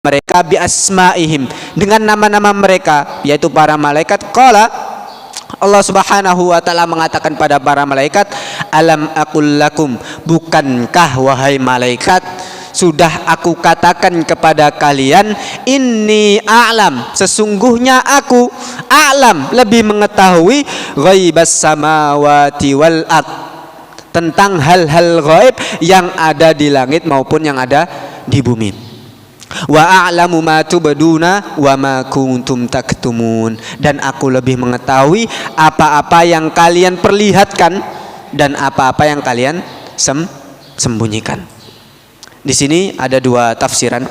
mereka bi asmaihim, dengan nama-nama mereka, yaitu para malaikat. Qala, Allah Subhanahu wa taala mengatakan pada para malaikat, alam aqul lakum, bukankah wahai malaikat sudah aku katakan kepada kalian, inni a'lam, sesungguhnya aku a'lam, lebih mengetahui, ghaibas samawati wal ard, tentang hal-hal gaib yang ada di langit maupun yang ada di bumi. Wa a'lamu ma tubduna wa ma kuntum taktumun, dan aku lebih mengetahui apa-apa yang kalian perlihatkan dan apa-apa yang kalian sembunyikan. Di sini ada dua tafsiran.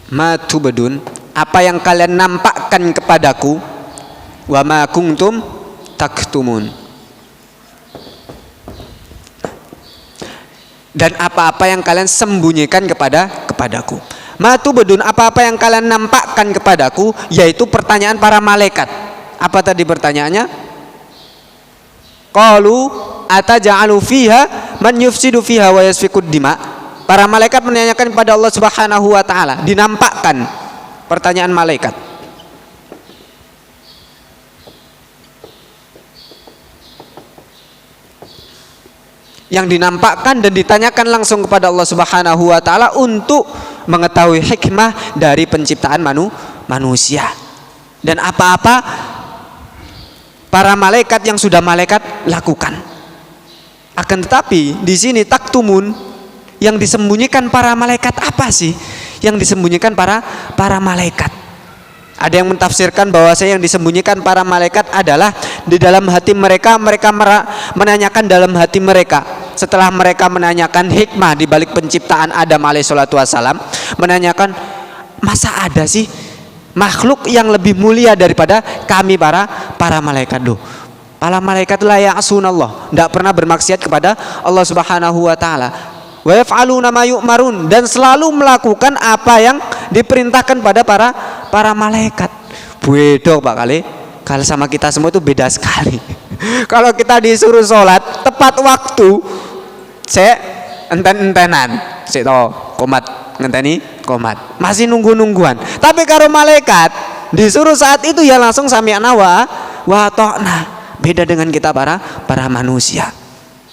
Ma tubdun, apa yang kalian nampakkan kepadaku, wa ma kuntum taktumun, dan apa-apa yang kalian sembunyikan kepadaku. Matu bedun, apa-apa yang kalian nampakkan kepadaku, yaitu pertanyaan para malaikat. Apa tadi pertanyaannya? Qalu ataja'alu fiha man yufsidu fiha wa yasfikud dima. Para malaikat menanyakan kepada Allah Subhanahu wa taala, dinampakkan pertanyaan malaikat. Yang dinampakkan dan ditanyakan langsung kepada Allah Subhanahu wa taala untuk mengetahui hikmah dari penciptaan manusia, dan apa-apa para malaikat yang sudah malaikat lakukan. Akan tetapi di sini taktumun, yang disembunyikan para malaikat apa sih? Yang disembunyikan para malaikat. Ada yang mentafsirkan bahwasanya yang disembunyikan para malaikat adalah di dalam hati mereka, mereka menanyakan dalam hati mereka. Setelah mereka menanyakan hikmah di balik penciptaan Adam alaihissalatu wassalam, menanyakan, masa ada sih makhluk yang lebih mulia daripada kami para malaikat? Loh, para malaikat la ya'sunallah, tidak pernah bermaksiat kepada Allah Subhanahu wa taala. Wa yaf'aluna ma yu'marun, dan selalu melakukan apa yang diperintahkan pada para malaikat. Beda Pak kali. Kalau sama kita semua itu beda sekali. Kalau kita disuruh sholat tepat waktu, saya enten-entenan, saya tahu komat ngenteni komat, masih nungguan. Tapi kalau malaikat disuruh saat itu ya langsung sami'na wa ta'na. Beda dengan kita para manusia.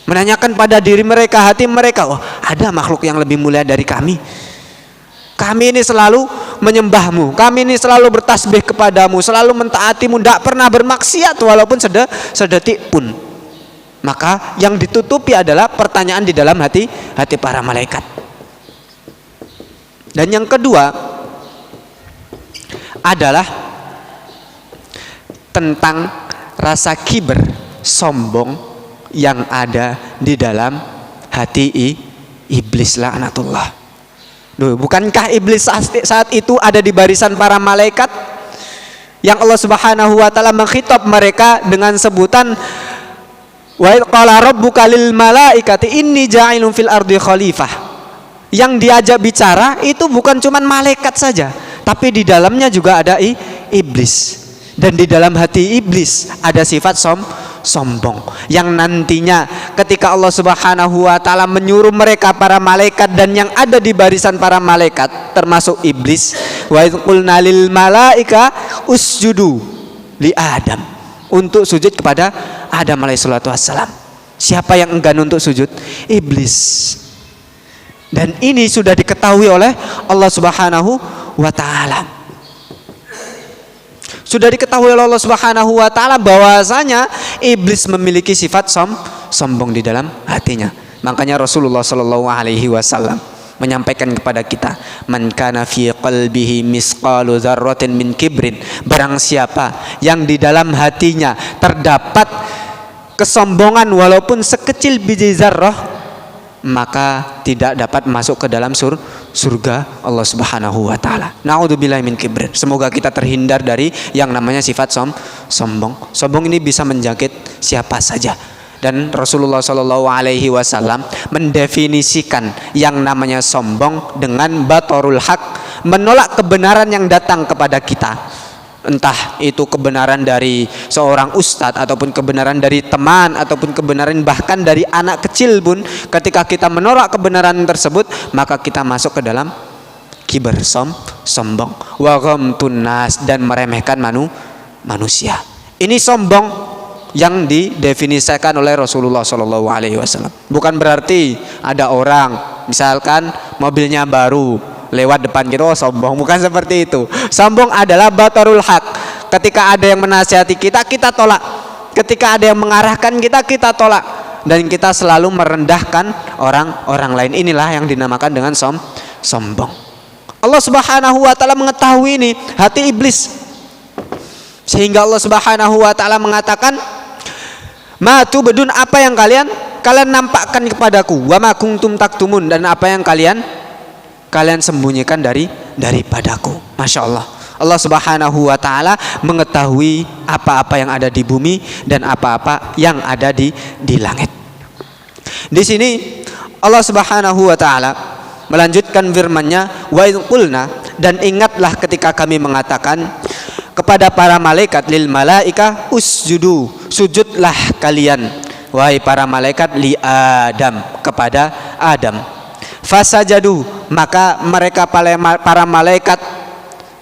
Menanyakan pada diri mereka, hati mereka, oh ada makhluk yang lebih mulia dari kami. Kami ini selalu menyembahmu, kami ini selalu bertasbih kepadamu, selalu mentaatimu, tidak pernah bermaksiat walaupun sedetik pun. Maka yang ditutupi adalah pertanyaan di dalam hati para malaikat. Dan yang kedua adalah tentang rasa kiber, sombong yang ada di dalam hati iblis laknatullah. Duh, bukankah iblis saat itu ada di barisan para malaikat yang Allah Subhanahu wa taala mengkhitab mereka dengan sebutan wa qala rabbuka lil malaikati inni ja'ilun fil ardi khalifah. Yang diajak bicara itu bukan cuma malaikat saja, tapi di dalamnya juga ada iblis. Dan di dalam hati iblis ada sifat sombong, yang nantinya ketika Allah Subhanahu wa taala menyuruh mereka para malaikat dan yang ada di barisan para malaikat termasuk iblis, wa qulna lil malaika usjudu li Adam, untuk sujud kepada Adam alaihissalatu wassalam. Siapa yang enggan untuk sujud? Iblis. Dan ini sudah diketahui oleh Allah Subhanahu wa taala. Sudah diketahui oleh Allah Subhanahu wa taala bahwasanya iblis memiliki sifat sombong di dalam hatinya. Makanya Rasulullah sallallahu alaihi wasallam menyampaikan kepada kita, man kana fi qalbihi misqalu dzarratin min kibrin, barang siapa yang di dalam hatinya terdapat kesombongan walaupun sekecil biji zarrah, maka tidak dapat masuk ke dalam surga Allah Subhanahu wa taala. Na'udzubillahi min kibrin. Semoga kita terhindar dari yang namanya sifat sombong. Sombong ini bisa menjangkit siapa saja. Dan Rasulullah Shallallahu alaihi wasallam mendefinisikan yang namanya sombong dengan batorul haq, menolak kebenaran yang datang kepada kita. Entah itu kebenaran dari seorang ustadz, ataupun kebenaran dari teman, ataupun kebenaran bahkan dari anak kecil pun, ketika kita menolak kebenaran tersebut, maka kita masuk ke dalam kibar, sombong, wa ghamtun nas, dan meremehkan manusia. Ini sombong yang didefinisikan oleh Rasulullah SAW. Bukan berarti ada orang misalkan mobilnya baru lewat depan kita, oh sombong, bukan seperti itu. Sombong adalah batarul haq. Ketika ada yang menasihati kita, kita tolak. Ketika ada yang mengarahkan kita, kita tolak. Dan kita selalu merendahkan orang lain. Inilah yang dinamakan dengan sombong. Allah Subhanahu wa taala mengetahui ini hati iblis. Sehingga Allah Subhanahu wa taala mengatakan, "Ma tubdun, apa yang kalian nampakkan kepadaku, wa ma kuntum taktumun, dan apa yang kalian sembunyikan daripadaku." Masya Allah, Allah Subhanahu wa taala mengetahui apa-apa yang ada di bumi dan apa-apa yang ada di langit. Di sini Allah Subhanahu wa taala melanjutkan firman-Nya, wa idz qulna, dan ingatlah ketika kami mengatakan kepada para malaikat, lil malaika usjudu, sujudlah kalian wahai para malaikat, li Adam, kepada Adam. Fasajadu, maka mereka para malaikat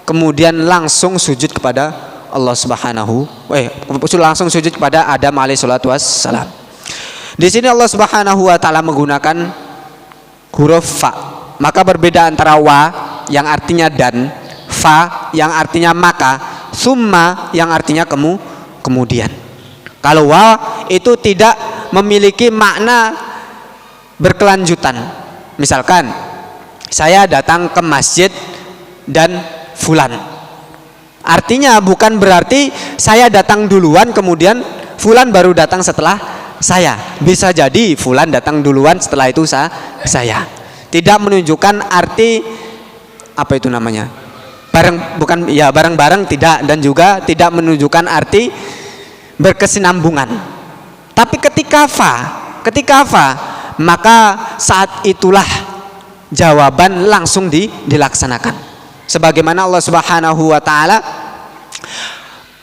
kemudian langsung sujud kepada Allah Subhanahu langsung sujud kepada Adam alaihissalatu wassalam. Di sini Allah Subhanahu wa taala menggunakan huruf fa. Maka berbeda antara wa yang artinya dan, fa yang artinya maka, summa yang artinya kemudian. Kalau wa itu tidak memiliki makna berkelanjutan. Misalkan saya datang ke masjid dan fulan, artinya bukan berarti saya datang duluan kemudian fulan baru datang setelah saya. Bisa jadi fulan datang duluan, setelah itu saya. Tidak menunjukkan arti apa itu namanya, bareng-bareng tidak, dan juga tidak menunjukkan arti berkesinambungan. Tapi ketika fa, maka saat itulah jawaban langsung dilaksanakan. Sebagaimana Allah Subhanahu wa taala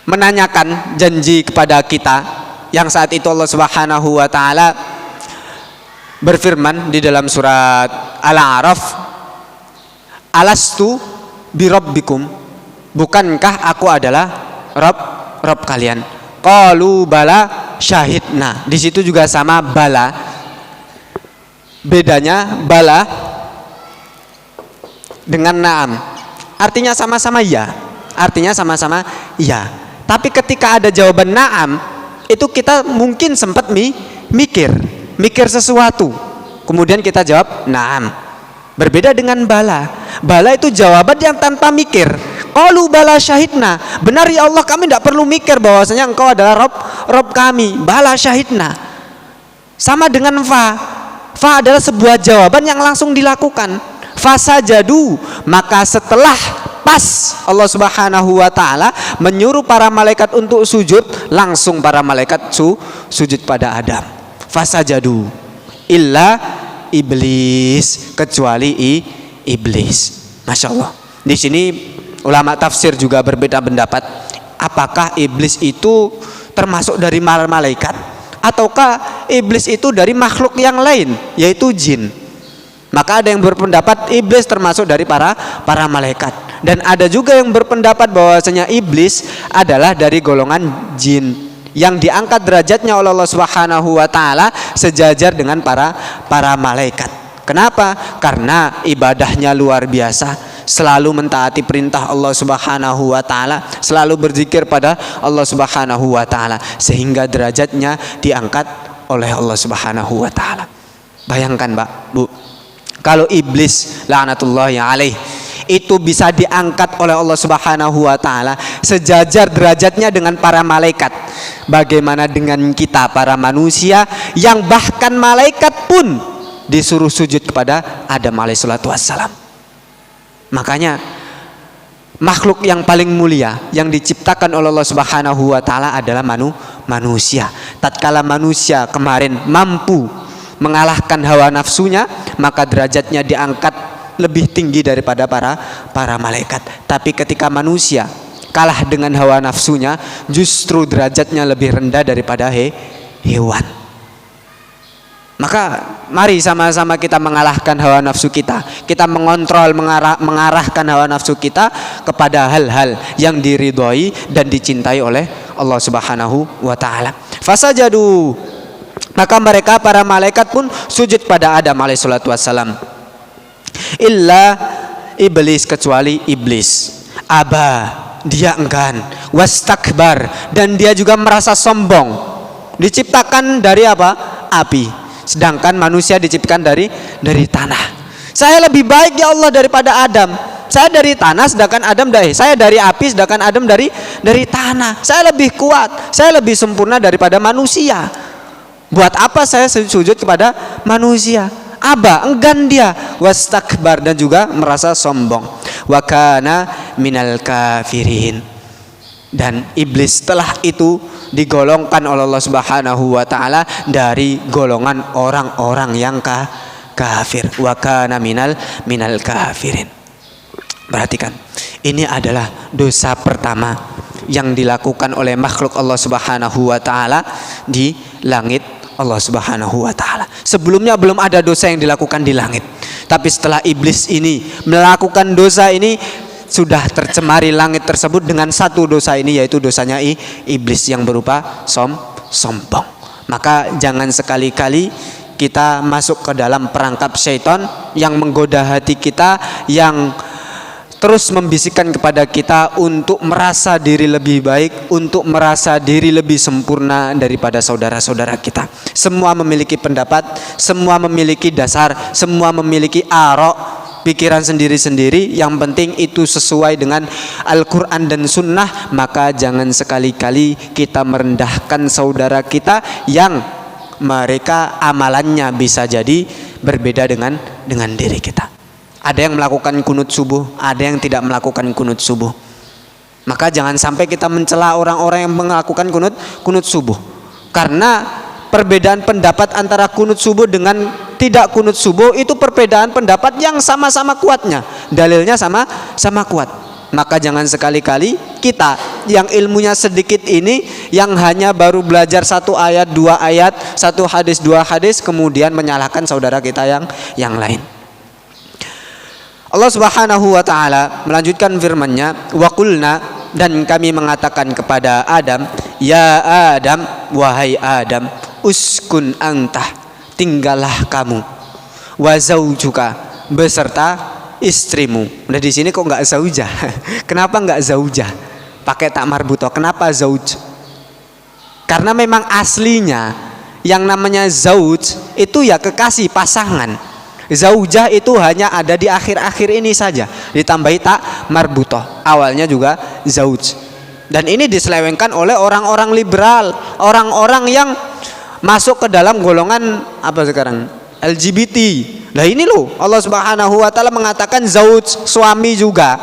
menanyakan janji kepada kita, yang saat itu Allah Subhanahu wa taala berfirman di dalam surat Al-A'raf, alastu birabbikum, bukankah aku adalah Rabb kalian? Qalu bala syahidna. Di situ juga sama bala. Bedanya bala dengan na'am, artinya sama-sama ya. Tapi ketika ada jawaban na'am, itu kita mungkin sempat mikir sesuatu, kemudian kita jawab na'am. Berbeda dengan bala. Bala itu jawaban yang tanpa mikir. Qalu bala syahidna, benar ya Allah, kami tidak perlu mikir bahwasanya engkau adalah Rabb kami. Bala syahidna. Sama dengan fa adalah sebuah jawaban yang langsung dilakukan. Fasajadu, maka setelah pas Allah Subhanahu wa taala menyuruh para malaikat untuk sujud, langsung para malaikat sujud pada Adam. Fasajadu illa iblis, kecuali iblis. Masya Allah. Di sini ulama tafsir juga berbeda pendapat, apakah iblis itu termasuk dari malaikat ataukah iblis itu dari makhluk yang lain, yaitu jin. Maka ada yang berpendapat iblis termasuk dari para malaikat, dan ada juga yang berpendapat bahwasanya iblis adalah dari golongan jin yang diangkat derajatnya oleh Allah Subhanahu wa taala sejajar dengan para malaikat. Kenapa? Karena ibadahnya luar biasa, selalu mentaati perintah Allah Subhanahu wa taala, selalu berzikir pada Allah Subhanahu wa taala, sehingga derajatnya diangkat oleh Allah Subhanahu wa taala. Bayangkan, Mbak, Bu, kalau iblis laknatullahi alaih itu bisa diangkat oleh Allah Subhanahu wa taala sejajar derajatnya dengan para malaikat, bagaimana dengan kita para manusia yang bahkan malaikat pun disuruh sujud kepada Adam alaihissalatu wassalam. Makanya makhluk yang paling mulia yang diciptakan oleh Allah Subhanahu wa taala adalah manusia. Tatkala manusia kemarin mampu mengalahkan hawa nafsunya, maka derajatnya diangkat lebih tinggi daripada para malaikat. Tapi ketika manusia kalah dengan hawa nafsunya, justru derajatnya lebih rendah daripada hewan. Maka mari sama-sama kita mengalahkan hawa nafsu kita. Kita mengontrol, mengarahkan hawa nafsu kita kepada hal-hal yang diridhoi dan dicintai oleh Allah Subhanahu wa taala. Fasajadu, maka mereka para malaikat pun sujud pada Adam alaihissalatu wassalam. Illa iblis, kecuali iblis. Aba, dia enggan. Wastakbar, dan dia juga merasa sombong. Diciptakan dari apa? Api. Sedangkan manusia diciptakan dari tanah. Saya lebih baik ya Allah daripada Adam. Saya dari tanah sedangkan Adam saya dari api sedangkan Adam dari tanah. Saya lebih kuat, saya lebih sempurna daripada manusia. Buat apa saya sujud kepada manusia? Aba, enggan dia. Wastakbar, dan juga merasa sombong. Wa kana minal kafirin. Dan iblis setelah itu digolongkan oleh Allah Subhanahu wa taala dari golongan orang-orang yang kafir. Wa kana minal kafirin. Perhatikan, ini adalah dosa pertama yang dilakukan oleh makhluk Allah Subhanahu wa taala di langit Allah Subhanahu wa taala. Sebelumnya belum ada dosa yang dilakukan di langit. Tapi setelah iblis ini melakukan dosa ini, sudah tercemari langit tersebut dengan satu dosa ini, yaitu dosanya iblis yang berupa sombong. Maka jangan sekali-kali kita masuk ke dalam perangkap syaitan yang menggoda hati kita, yang terus membisikkan kepada kita untuk merasa diri lebih baik, untuk merasa diri lebih sempurna daripada saudara-saudara kita. Semua memiliki pendapat, semua memiliki dasar, semua memiliki arok, pikiran sendiri-sendiri. Yang penting itu sesuai dengan Al-Quran dan Sunnah. Maka jangan sekali-kali kita merendahkan saudara kita yang mereka amalannya bisa jadi berbeda dengan diri kita. Ada yang melakukan kunut subuh, ada yang tidak melakukan kunut subuh. Maka jangan sampai kita mencela orang-orang yang melakukan kunut subuh. Karena perbedaan pendapat antara kunut subuh dengan tidak kunut subuh itu perbedaan pendapat yang sama-sama kuatnya. Dalilnya sama kuat. Maka jangan sekali-kali kita yang ilmunya sedikit ini, yang hanya baru belajar 1 ayat, 2 ayat, 1 hadis, 2 hadis, kemudian menyalahkan saudara kita yang lain. Allah Subhanahu wa taala melanjutkan firman-Nya, wa qulna, dan kami mengatakan kepada Adam, ya Adam, wahai Adam, uskun anta, tinggallah kamu, wa zaujuka, beserta istrimu. Nah di sini kok nggak zaujah? Kenapa nggak zaujah? Pakai tak marbuto. Kenapa zauj? Karena memang aslinya yang namanya zauj itu ya kekasih, pasangan. Zaujah itu hanya ada di akhir-akhir ini saja, ditambahi tak marbutoh. Awalnya juga zauj. Dan ini diselewengkan oleh orang-orang liberal, orang-orang yang masuk ke dalam golongan apa sekarang? LGBT. Nah ini loh, Allah Subhanahu wa taala mengatakan zauj, suami juga.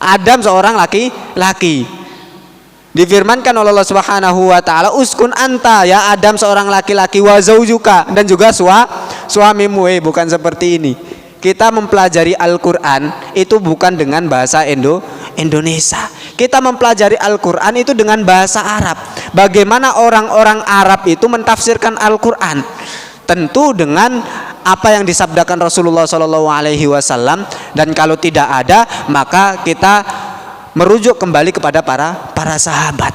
Adam seorang laki-laki. Difirmankan oleh Allah Subhanahu wa taala, uskun anta, ya Adam seorang laki-laki, wa zaujuka, dan juga suamimu. Bukan seperti ini. Kita mempelajari Al-Qur'an itu bukan dengan bahasa Indonesia. Kita mempelajari Al-Qur'an itu dengan bahasa Arab. Bagaimana orang-orang Arab itu mentafsirkan Al-Qur'an? Tentu dengan apa yang disabdakan Rasulullah SAW, dan kalau tidak ada maka kita merujuk kembali kepada para sahabat.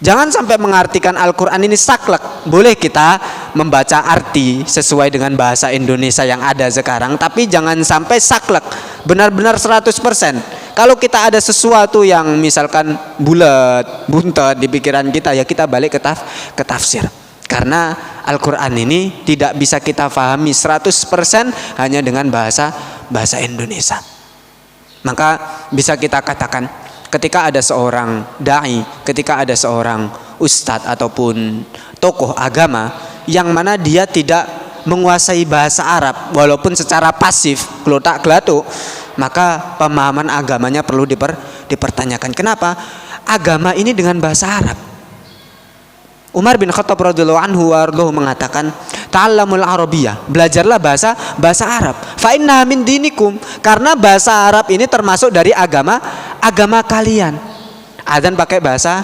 Jangan sampai mengartikan Al-Quran ini saklek. Boleh kita membaca arti sesuai dengan bahasa Indonesia yang ada sekarang, tapi jangan sampai saklek, benar-benar 100%. Kalau kita ada sesuatu yang misalkan bulat, buntet di pikiran kita, ya kita balik ke tafsir. Karena Al-Quran ini tidak bisa kita pahami 100% hanya dengan bahasa Indonesia. Maka bisa kita katakan, ketika ada seorang da'i, ketika ada seorang ustadz ataupun tokoh agama yang mana dia tidak menguasai bahasa Arab walaupun secara pasif, gelotak gelatuk, maka pemahaman agamanya perlu dipertanyakan. Kenapa? Agama ini dengan bahasa Arab. Umar bin Khattab radhiyallahu anhu warḍahu mengatakan, "Ta'allamul Arabiyyah." Belajarlah bahasa Arab. Fa inna min dinikum, karena bahasa Arab ini termasuk dari agama kalian. Adzan pakai bahasa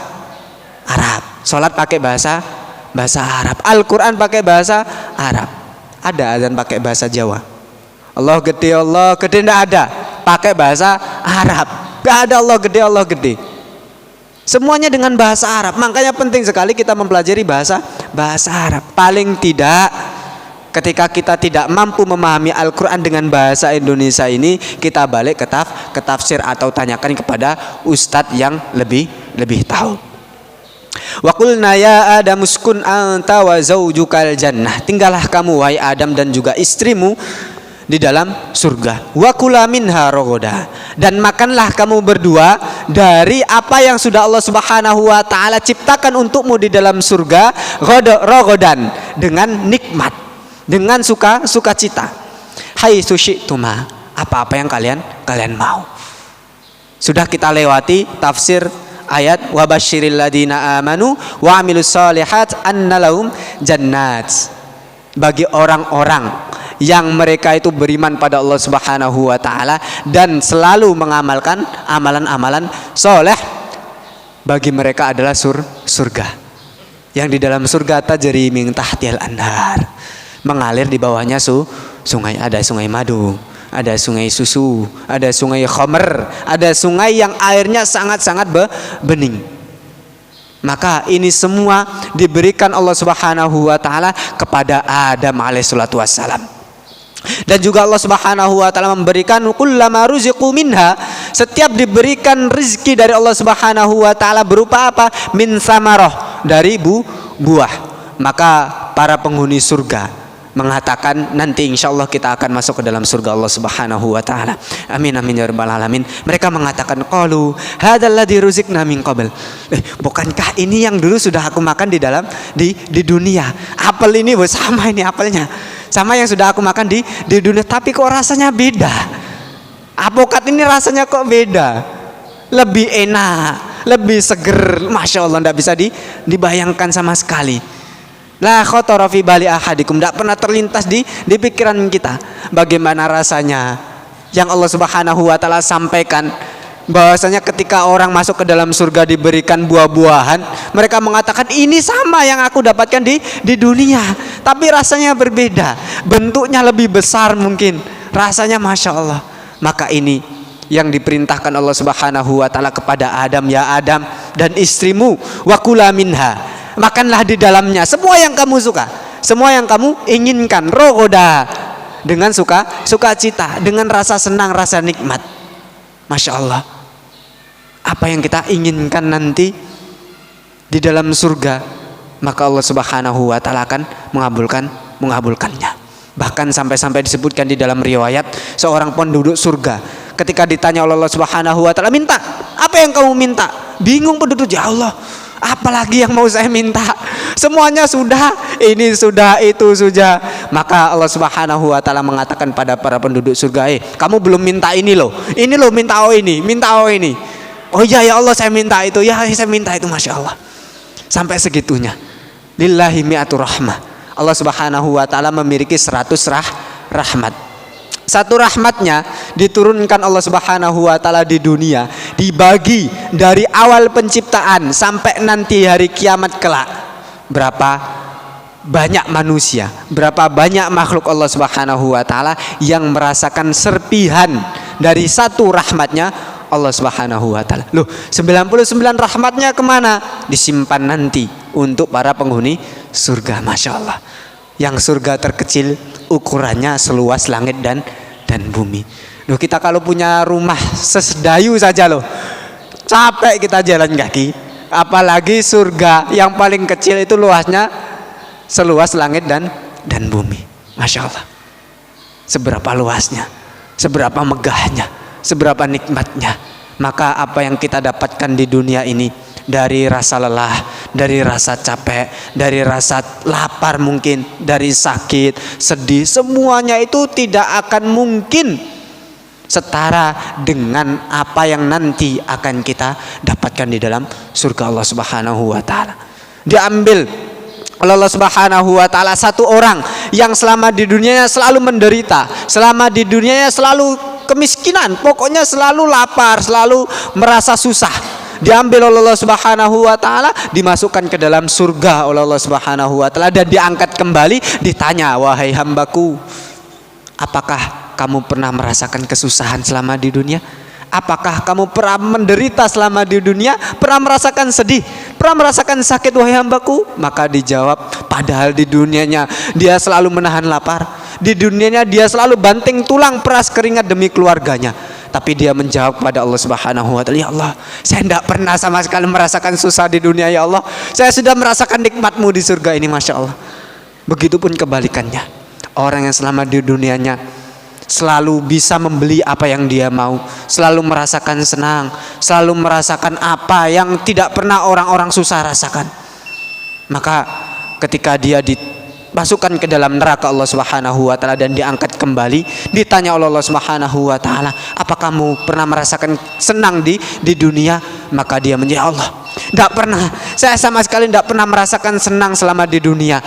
Arab, salat pakai bahasa Arab, Al-Qur'an pakai bahasa Arab. Ada adzan pakai bahasa Jawa. Allah gede enggak ada, pakai bahasa Arab. Enggak ada Allah gede. Semuanya dengan bahasa Arab. Makanya penting sekali kita mempelajari bahasa Arab. Paling tidak ketika kita tidak mampu memahami Al-Quran dengan bahasa Indonesia ini, kita balik ke tafsir atau tanyakan kepada ustadz yang lebih tahu. Wa qulna ya Adam uskun anta wa zaujukal jannah. Tinggallah kamu wahai Adam dan juga istrimu di dalam surga. Wa kula minha ragadan, dan makanlah kamu berdua dari apa yang sudah Allah Subhanahu wa taala ciptakan untukmu di dalam surga, ragadan, dengan nikmat, dengan sukacita. Haitsu syi'tuma, apa-apa yang kalian mau. Sudah kita lewati tafsir ayat wa basyiril ladina amanu wa amilus solihat annalahum jannat. Bagi orang-orang yang mereka itu beriman pada Allah Subhanahu wa taala dan selalu mengamalkan amalan-amalan soleh, bagi mereka adalah surga. Yang di dalam surga tajri min tahtihal anhar, mengalir di bawahnya sungai. Ada sungai madu, ada sungai susu, ada sungai khamr, ada sungai yang airnya sangat-sangat bening. Maka ini semua diberikan Allah Subhanahu wa taala kepada Adam alaihissalatu wassalam. Dan juga Allah Subhanahu wa taala memberikan kullama ruziqu minha, setiap diberikan rezeki dari Allah Subhanahu wa taala berupa apa? Min samarah, dari buah. Maka para penghuni surga mengatakan nanti insyaallah kita akan masuk ke dalam surga Allah Subhanahu wa taala. Amin amin ya rabbal alamin. Mereka mengatakan qalu hadzal ladzi ruziqna min qabl. Bukankah ini yang dulu sudah aku makan di dunia? Apel ini sama, ini apelnya. Sama yang sudah aku makan di dunia, tapi kok rasanya beda. Apokat ini rasanya kok beda. Lebih enak, lebih seger. Masya Allah, tidak bisa dibayangkan sama sekali. La khatara fi bali ahadikum, tidak pernah terlintas di pikiran kita bagaimana rasanya yang Allah Subhanahu wa taala sampaikan, bahwasanya ketika orang masuk ke dalam surga diberikan buah-buahan, mereka mengatakan ini sama yang aku dapatkan di dunia, tapi rasanya berbeda, bentuknya lebih besar mungkin, rasanya Masya Allah. Maka ini yang diperintahkan Allah Subhanahu wa taala kepada Adam, ya Adam dan istrimu, wa kula minha, makanlah di dalamnya semua yang kamu suka, semua yang kamu inginkan, rogoda, dengan sukacita, dengan rasa senang, rasa nikmat. Masya Allah, apa yang kita inginkan nanti di dalam surga, maka Allah Subhanahu wa taala akan mengabulkannya. Bahkan sampai disebutkan di dalam riwayat, seorang penduduk surga ketika ditanya oleh Allah Subhanahu wa taala, minta apa yang kamu minta? Bingung penduduk, ya Allah, apalagi yang mau saya minta? Semuanya sudah, ini sudah, itu sudah. Maka Allah Subhanahu wa taala mengatakan pada para penduduk surga, kamu belum minta ini loh, minta ini. Oh iya ya Allah, saya minta itu, ya saya minta itu. Masya Allah, sampai segitunya. Lillahi mi'atu rahmah, Allah Subhanahu wa taala memiliki 100 rahmat. Satu rahmatnya diturunkan Allah Subhanahu wa taala di dunia, dibagi dari awal penciptaan sampai nanti hari kiamat kelak. Berapa banyak manusia, berapa banyak makhluk Allah Subhanahu wa taala yang merasakan serpihan dari satu rahmatnya Allah Subhanahu wa taala. Loh, 99 rahmatnya kemana? Disimpan nanti untuk para penghuni surga. Masya Allah, yang surga terkecil ukurannya seluas langit dan bumi. Loh, kita kalau punya rumah sesedayu saja loh, capek kita jalan kaki, apalagi surga yang paling kecil itu luasnya seluas langit dan bumi. Masya Allah, seberapa luasnya, seberapa megahnya, seberapa nikmatnya. Maka apa yang kita dapatkan di dunia ini, dari rasa lelah, dari rasa capek, dari rasa lapar mungkin, dari sakit, sedih, semuanya itu tidak akan mungkin setara dengan apa yang nanti akan kita dapatkan di dalam surga Allah Subhanahu wa taala. diambil oleh Allah Subhanahu wa taala satu orang yang selama di dunianya selalu menderita, selama di dunianya selalu kemiskinan, pokoknya selalu lapar, selalu merasa susah, diambil oleh Allah Subhanahu wa taala, dimasukkan ke dalam surga oleh Allah Subhanahu wa taala dan diangkat kembali, ditanya, wahai hambaku, apakah kamu pernah merasakan kesusahan selama di dunia? Apakah kamu pernah menderita selama di dunia? Pernah merasakan sedih? Pernah merasakan sakit, wahai hambaku? Maka dijawab, padahal di dunianya dia selalu menahan lapar, di dunianya dia selalu banting tulang peras keringat demi keluarganya. Tapi dia menjawab kepada Allah Subhanahu wa taala, ya Allah, saya tidak pernah sama sekali merasakan susah di dunia, ya Allah. Saya sudah merasakan nikmat-Mu di surga ini, Masya Allah. Begitupun kebalikannya, orang yang selama di dunianya selalu bisa membeli apa yang dia mau, selalu merasakan senang, selalu merasakan apa yang tidak pernah orang-orang susah rasakan, maka ketika dia dimasukkan ke dalam neraka Allah Subhanahu wa taala dan diangkat kembali, ditanya oleh Allah Subhanahu wa taala, apa kamu pernah merasakan senang di dunia? Maka dia menjawab, Allah, tidak pernah, saya sama sekali tidak pernah merasakan senang selama di dunia,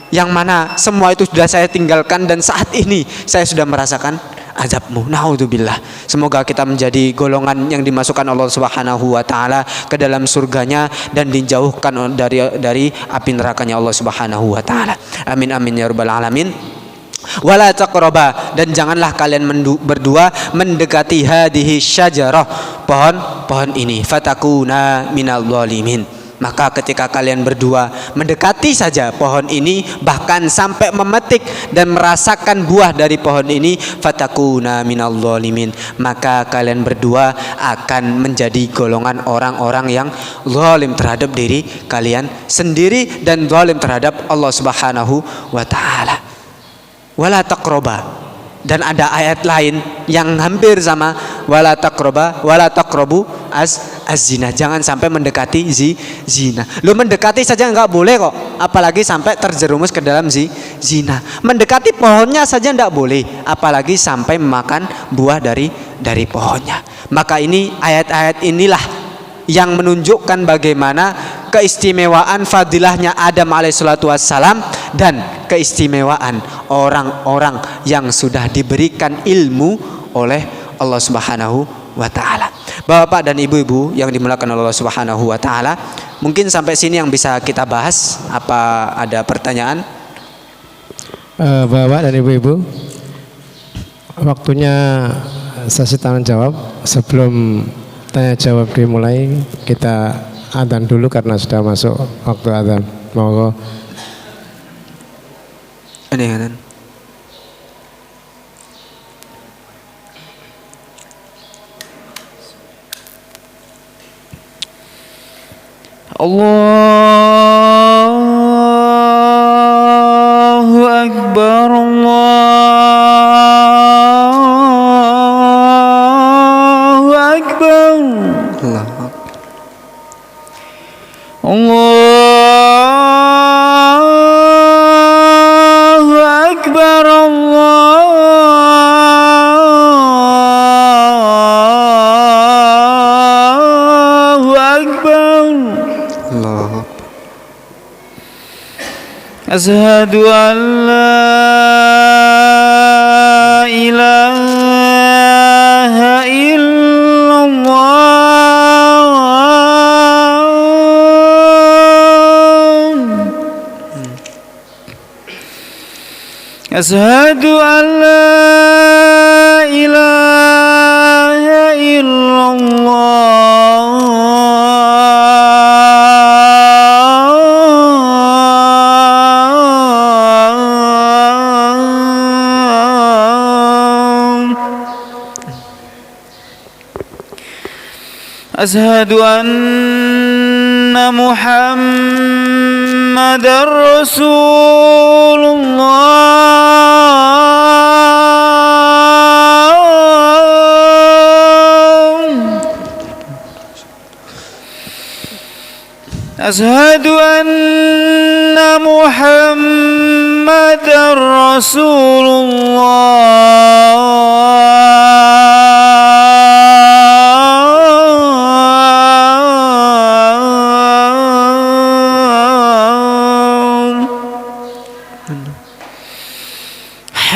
yang mana semua itu sudah saya tinggalkan dan saat ini saya sudah merasakan azab-Mu. Naudzubillah. Semoga kita menjadi golongan yang dimasukkan Allah Subhanahu wa taala ke dalam surganya dan dijauhkan dari api nerakanya Allah Subhanahu wa taala. Amin amin ya rabbal alamin. Wala taqraba, dan janganlah kalian berdua mendekati hadhihi syajarah, pohon ini, fatakuna minal zalimin. Maka ketika kalian berdua mendekati saja pohon ini, bahkan sampai memetik dan merasakan buah dari pohon ini, fatakuna minal zalimin, maka kalian berdua akan menjadi golongan orang-orang yang zalim terhadap diri kalian sendiri dan zalim terhadap Allah Subhanahu wa taala. Wala taqraba, dan ada ayat lain yang hampir sama, wala taqraba wala taqrabu az-zina, jangan sampai mendekati zina. Lu mendekati saja enggak boleh kok, apalagi sampai terjerumus ke dalam zina. Mendekati pohonnya saja enggak boleh, apalagi sampai memakan buah dari pohonnya. Maka ini ayat-ayat inilah yang menunjukkan bagaimana keistimewaan fadilahnya Adam alaihissalatu wassalam dan keistimewaan orang-orang yang sudah diberikan ilmu oleh Allah Subhanahu wa taala. Bapak dan ibu-ibu yang dimuliakan Allah Subhanahu wa taala, mungkin sampai sini yang bisa kita bahas. Apa ada pertanyaan? Bapak dan ibu-ibu, waktunya sesi tanya jawab. Sebelum tanya jawab dimulai, kita adzan dulu karena sudah masuk waktu adzan. Monggo. Ini adzan. Allahu Akbar, Allahu Akbar, Allahu Akbar, Allahu Akbar. Asyhadu an la ilaha illallah. Asyhadu an la ilaha Asyhadu anna Muhammadar Rasulullah. Asyhadu anna Muhammadar Rasulullah.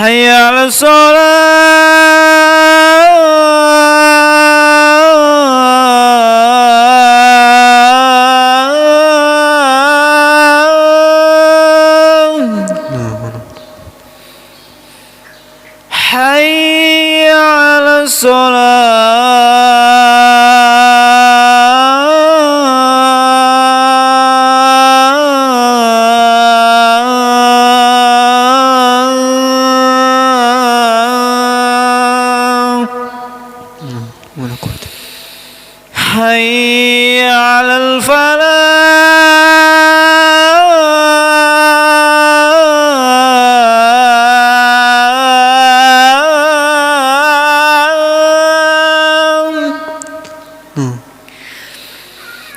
حي على الصلاة حي على الصلاة حي على الفلاح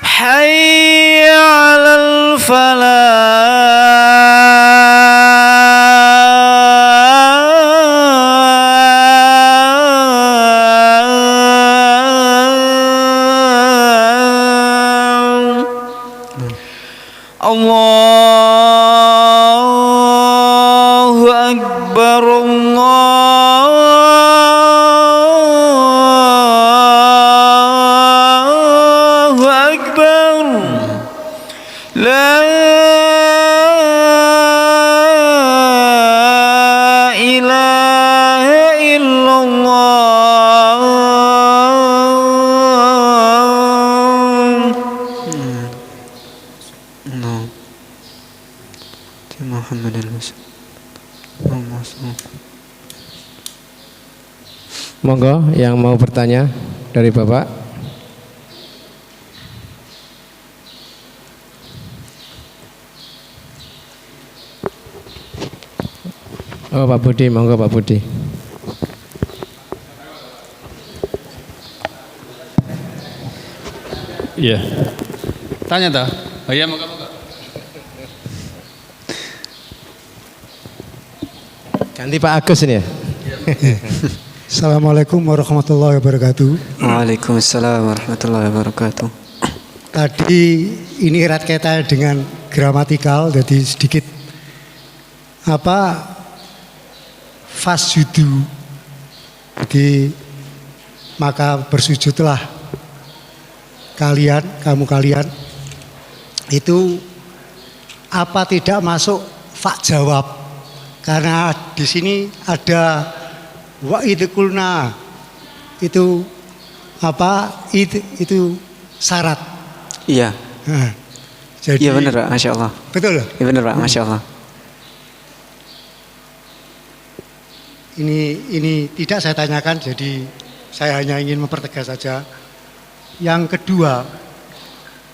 حي على الفلاح الله أكبر الله أكبر لا إله إلا الله Monggo yang mau bertanya dari Bapak. Oh, Pak Budi, monggo Pak Budi. Iya. Tanya dah. Oh iya, moga-moga. Ganti Pak Agus ini ya. Assalamualaikum warahmatullahi wabarakatuh. Waalaikumsalam warahmatullahi wabarakatuh. Tadi ini erat kaitan dengan gramatikal, jadi sedikit fasjudu. Jadi maka bersujudlah kamu kalian. Itu apa tidak masuk fa jawab? Karena di sini ada wa idkulna itu itu syarat. Iya. Nah, jadi Iya benar Pak, Masya Allah. betul. Iya benar Pak, Masya Allah. Ini tidak saya tanyakan, jadi saya hanya ingin mempertegas saja. Yang kedua,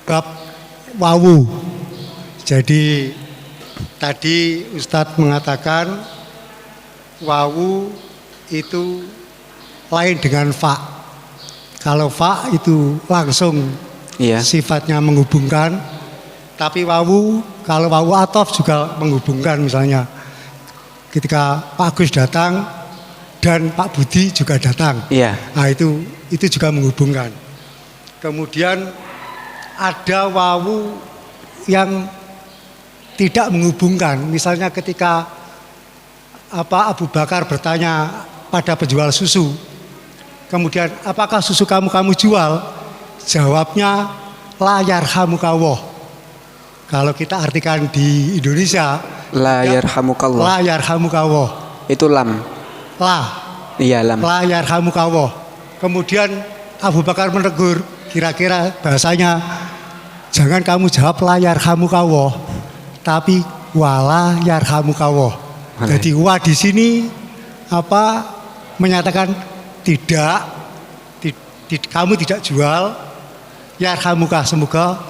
bab wawu. Jadi tadi Ustadz mengatakan wawu itu lain dengan fa. Kalau fa itu langsung Iya. sifatnya menghubungkan, tapi wawu kalau wawu atof juga menghubungkan, misalnya ketika Pak Agus datang dan Pak Budi juga datang. Iya. Nah itu juga menghubungkan. Kemudian ada wawu yang tidak menghubungkan. Misalnya ketika Abu Bakar bertanya pada penjual susu, kemudian apakah susu kamu jual? Jawabnya la yarhamukallah. Kalau kita artikan di Indonesia, La yarhamukallah. la yarhamukallah. Itu lam. La Iya lam. la yarhamukallah. Kemudian Abu Bakar menegur, kira-kira bahasanya jangan kamu jawab la yarhamukallah, tapi wala yarhamukallah. Jadi wa di sini menyatakan tidak, kamu tidak jual, yarhamuka, semoga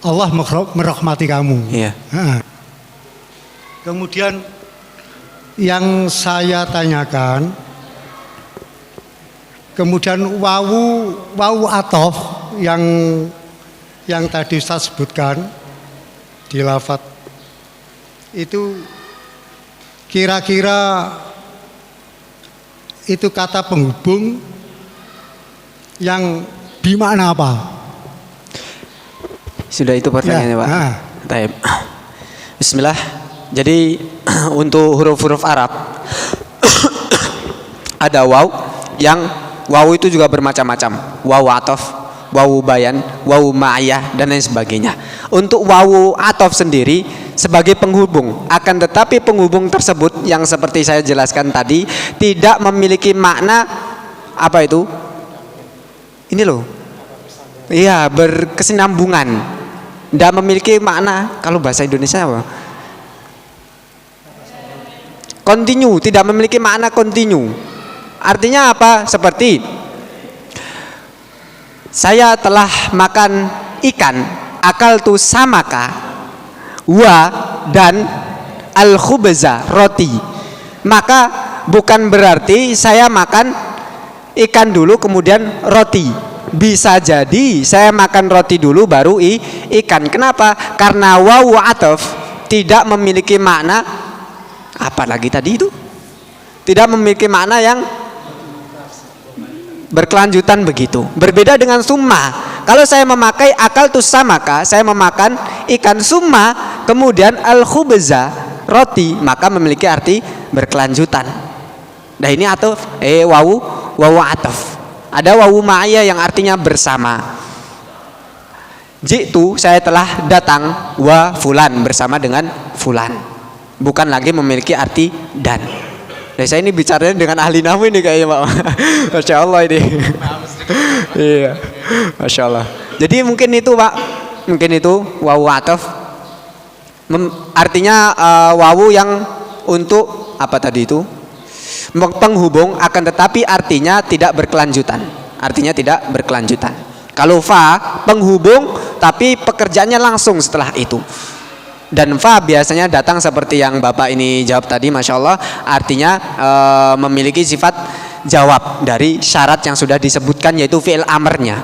Allah merahmati kamu. Iya. Nah. Kemudian yang saya tanyakan, kemudian wawu atof yang tadi Ustaz sebutkan di lafadz itu kira-kira itu kata penghubung yang bermakna apa? Sudah itu pertanyaannya Ya, Pak. nah. Taib. Bismillah. Jadi untuk huruf-huruf Arab ada waw yang waw itu juga bermacam-macam. Waw atof, waw bayan, waw ma'iyah dan lain sebagainya. Untuk waw atof sendiri sebagai penghubung, akan tetapi penghubung tersebut yang seperti saya jelaskan tadi tidak memiliki makna apa itu? Ini loh. Iya, berkesinambungan. Tidak memiliki makna, kalau bahasa Indonesia apa? Continue, tidak memiliki makna continue. Artinya apa? Seperti saya telah makan ikan, akaltu samaka, wa dan al khubza, roti. Maka bukan berarti saya makan ikan dulu kemudian roti. Bisa jadi saya makan roti dulu baru ikan. Kenapa? Karena wawu ataf tidak memiliki makna apa lagi tadi itu? Tidak memiliki makna yang berkelanjutan begitu. Berbeda dengan summa. Kalau saya memakai akal tu samaka, saya memakan ikan, summa kemudian al khubza, roti, maka memiliki arti berkelanjutan. Nah ini ataf wawu ataf. Ada wawu ma'iyah yang artinya bersama. Jitu, saya telah datang, wa fulan, bersama dengan fulan. Bukan lagi memiliki arti dan. Nah, saya ini bicaranya dengan ahli nahwu ini kayaknya Pak. Masya Allah ini. Iya, Masya Allah. Jadi mungkin itu Pak, mungkin itu wawu ataf. Artinya wawu yang untuk apa tadi itu? Penghubung, akan tetapi artinya tidak berkelanjutan. Artinya tidak berkelanjutan. Kalau fa penghubung tapi pekerjaannya langsung setelah itu. Dan fa biasanya datang seperti yang Bapak ini jawab tadi, Masya Allah, artinya memiliki sifat jawab dari syarat yang sudah disebutkan, yaitu fi'il amarnya,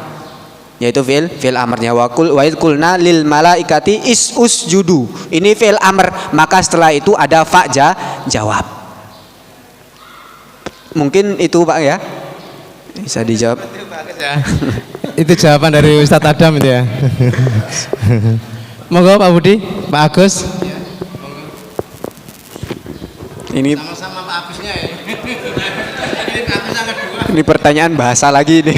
yaitu fi'il amarnya. Wa idh qulna lil malaikati usjudu, ini fi'il amr, maka setelah itu ada fa jawab. Mungkin itu Pak ya, bisa dijawab. Itu jawaban dari Ustadz Adam itu ya. Monggo Pak Budi, Pak Agus. Ini Sama Pak Agusnya ya. ini pertanyaan bahasa lagi ini.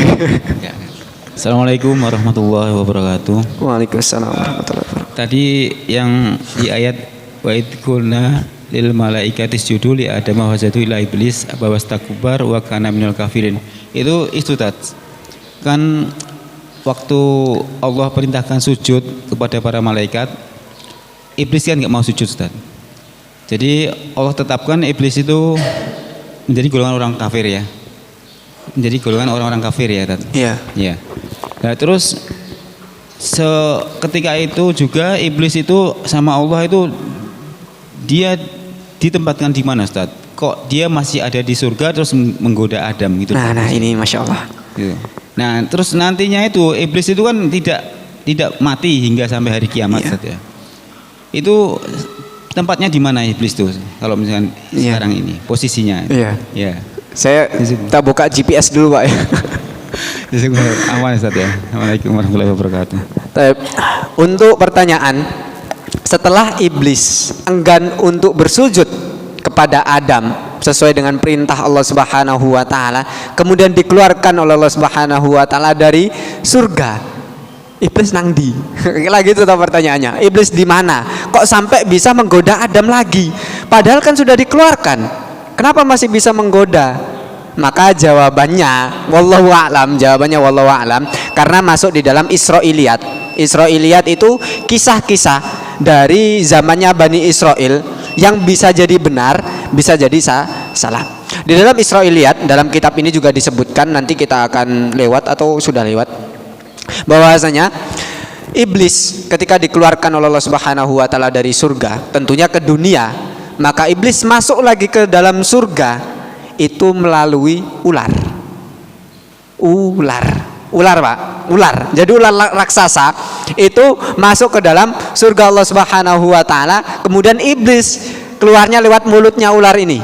Assalamualaikum warahmatullahi wabarakatuh. Waalaikumsalam warahmatullahi wabarakatuh. Tadi yang di ayat wa idh qulna lil malaikati isjudu li adama wasjadu ila iblis abawastakbar wa kana minal kafirin. Itu Ustaz. Kan waktu Allah perintahkan sujud kepada para malaikat, iblis kan nggak mau sujud, Ustaz. Jadi Allah tetapkan iblis itu menjadi golongan orang kafir ya. Menjadi golongan orang-orang kafir ya, Ustaz. Iya. Ya. Nah, terus ketika itu juga iblis itu sama Allah itu dia ditempatkan di mana, Ustaz? Kok dia masih ada di surga terus menggoda Adam gitu? Nah ini Masya Allah. Gitu. Nah, terus nantinya itu iblis itu kan tidak mati hingga sampai hari kiamat, Ustaz ya. Itu tempatnya di mana iblis tuh? Kalau misalkan sekarang ini posisinya. Iya. Ya. Saya kita buka GPS dulu Pak ya. Aman, Ustaz ya. Assalamualaikum warahmatullahi wabarakatuh. Untuk pertanyaan, setelah iblis enggan untuk bersujud kepada Adam sesuai dengan perintah Allah Subhanahu wa taala, kemudian dikeluarkan oleh Allah Subhanahu wa taala dari surga, iblis nang di? Lagi itu pertanyaannya. Iblis di mana? Kok sampai bisa menggoda Adam lagi? Padahal kan sudah dikeluarkan. Kenapa masih bisa menggoda? Maka jawabannya wallahu a'lam, karena masuk di dalam Israiliyat. Israiliyat itu kisah-kisah dari zamannya Bani Israel yang bisa jadi benar, bisa jadi salah. Di dalam Israiliyat, dalam kitab ini juga disebutkan, nanti kita akan lewat atau sudah lewat, bahwasanya iblis ketika dikeluarkan oleh Allah Subhanahu wa taala dari surga, tentunya ke dunia, maka iblis masuk lagi ke dalam surga itu melalui ular Pak, ular. Jadi ular raksasa itu masuk ke dalam surga Allah Subhanahu wa taala, kemudian iblis keluarnya lewat mulutnya ular ini.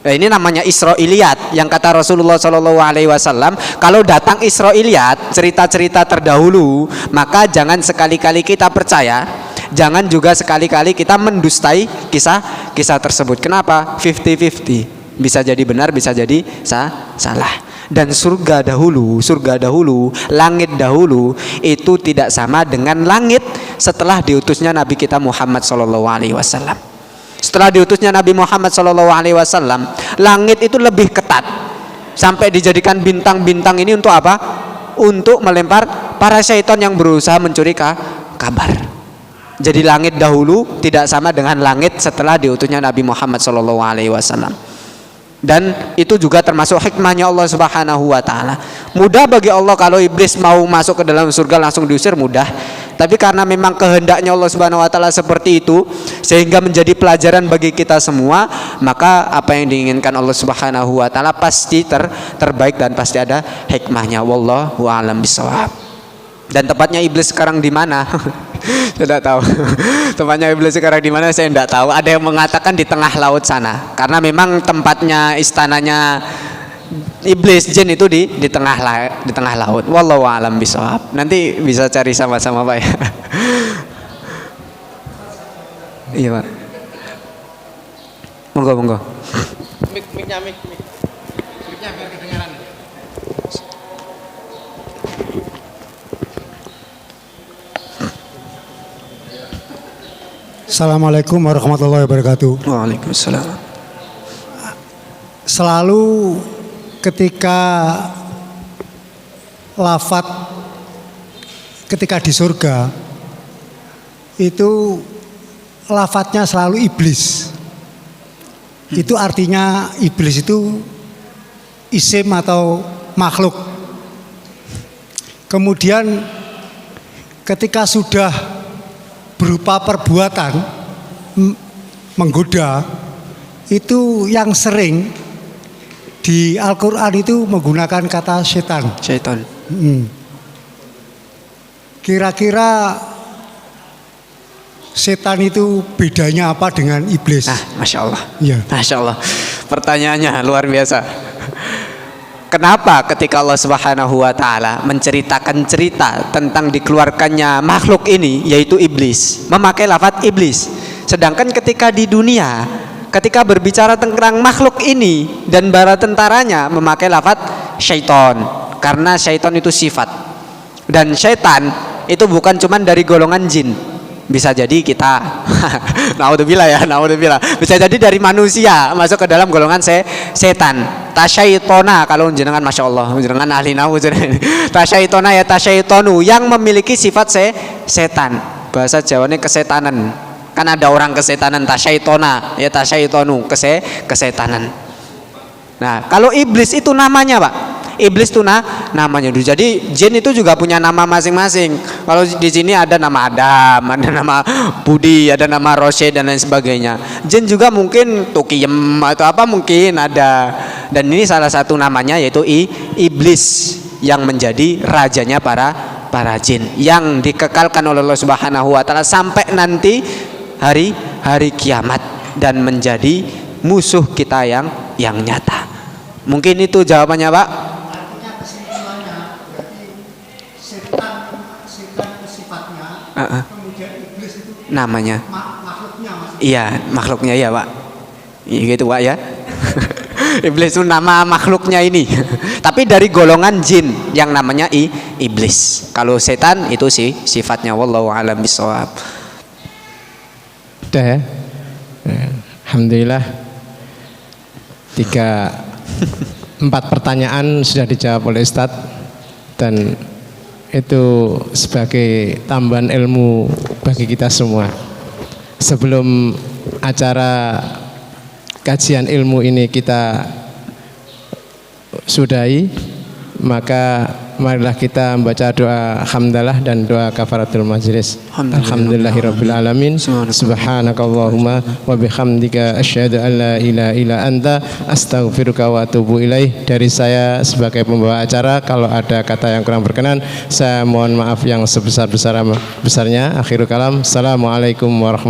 Nah, ini namanya Israiliyat, yang kata Rasulullah SAW, kalau datang Israiliyat, cerita-cerita terdahulu, maka jangan sekali-kali kita percaya jangan juga sekali-kali kita mendustai kisah tersebut. Kenapa? 50-50. Bisa jadi benar, bisa jadi salah. Dan surga dahulu, langit dahulu itu tidak sama dengan langit setelah diutusnya Nabi kita Muhammad SAW. Setelah diutusnya Nabi Muhammad SAW, langit itu lebih ketat sampai dijadikan bintang-bintang ini untuk apa? Untuk melempar para syaitan yang berusaha mencuri kabar. Jadi langit dahulu tidak sama dengan langit setelah diutusnya Nabi Muhammad SAW. Dan itu juga termasuk hikmahnya Allah Subhanahu wa taala. Mudah bagi Allah kalau iblis mau masuk ke dalam surga langsung diusir, mudah. Tapi karena memang kehendaknya Allah Subhanahu wa taala seperti itu sehingga menjadi pelajaran bagi kita semua, maka apa yang diinginkan Allah Subhanahu wa taala pasti terbaik dan pasti ada hikmahnya. Wallahu a'lam bishawab. Dan tempatnya iblis sekarang di mana? Saya tidak tahu. Tempatnya iblis sekarang di mana saya tidak tahu. Ada yang mengatakan di tengah laut sana. Karena memang tempatnya istananya iblis jin itu di tengah laut. Wallahu a'lam bishawab. Nanti bisa cari sama-sama Pak ya. Iya Pak. Monggo. Miknya biar kedengaran. Assalamualaikum warahmatullahi wabarakatuh. Waalaikumsalam. Selalu ketika lafat ketika di surga itu lafadznya selalu iblis. Itu artinya iblis itu isim atau makhluk. Kemudian ketika sudah berupa perbuatan menggoda, itu yang sering di Al-Quran itu menggunakan kata setan. Kira-kira setan itu bedanya apa dengan iblis? Masya Allah. Ya. Masya Allah. Pertanyaannya luar biasa. Kenapa ketika Allah Subhanahu wa taala menceritakan cerita tentang dikeluarkannya makhluk ini yaitu iblis, memakai lafaz iblis. Sedangkan ketika di dunia, ketika berbicara tentang makhluk ini dan bala tentaranya memakai lafaz syaiton. Karena syaiton itu sifat. Dan syaitan itu bukan cuma dari golongan jin. Bisa jadi kita naudzubillah. Bisa jadi dari manusia masuk ke dalam golongan setan. Tasyaitona kalau jenengan Masya Allah, jenengan ahli nahu. Tasyaitona ya tasyaitonu yang memiliki sifat setan. Bahasa Jawanya kesetanan. Kan ada orang kesetanan, tasyaitona ya tasyaitonu kesetanan. Nah, kalau iblis itu namanya Pak. Iblis itu namanya. Jadi jin itu juga punya nama masing-masing. Kalau di sini ada nama Adam, ada nama Budi, ada nama Rosyid dan lain sebagainya. Jin juga mungkin Tukiem atau apa mungkin ada. Dan ini salah satu namanya yaitu iblis yang menjadi rajanya para jin yang dikekalkan oleh Allah Subhanahu wa taala sampai nanti hari kiamat dan menjadi musuh kita yang nyata. Mungkin itu jawabannya Pak. Kemudian iblis itu Namanya makhluknya Mas. iya makhluknya ya Pak, gitu Pak ya. Iblis itu nama makhluknya ini. Tapi dari golongan jin yang namanya iblis. Kalau setan itu sih sifatnya. Wallahu a'lam bishawab. Udah ya. Alhamdulillah 4 pertanyaan sudah dijawab oleh Ustadz, dan itu sebagai tambahan ilmu bagi kita semua. Sebelum acara kajian ilmu ini kita sudahi, maka marilah kita membaca doa hamdalah dan doa kafaratul majlis. Alhamdulillahirabbil alamin. Subhanakallahumma wa bihamdika asyhadu an la ilaha illa anta astaghfiruka wa atubu ilaih. Dari saya sebagai pembawa acara, kalau ada kata yang kurang berkenan, saya mohon maaf yang sebesar-besarnya. Akhirul kalam. Assalamualaikum warahmatullahi wabarakatuh.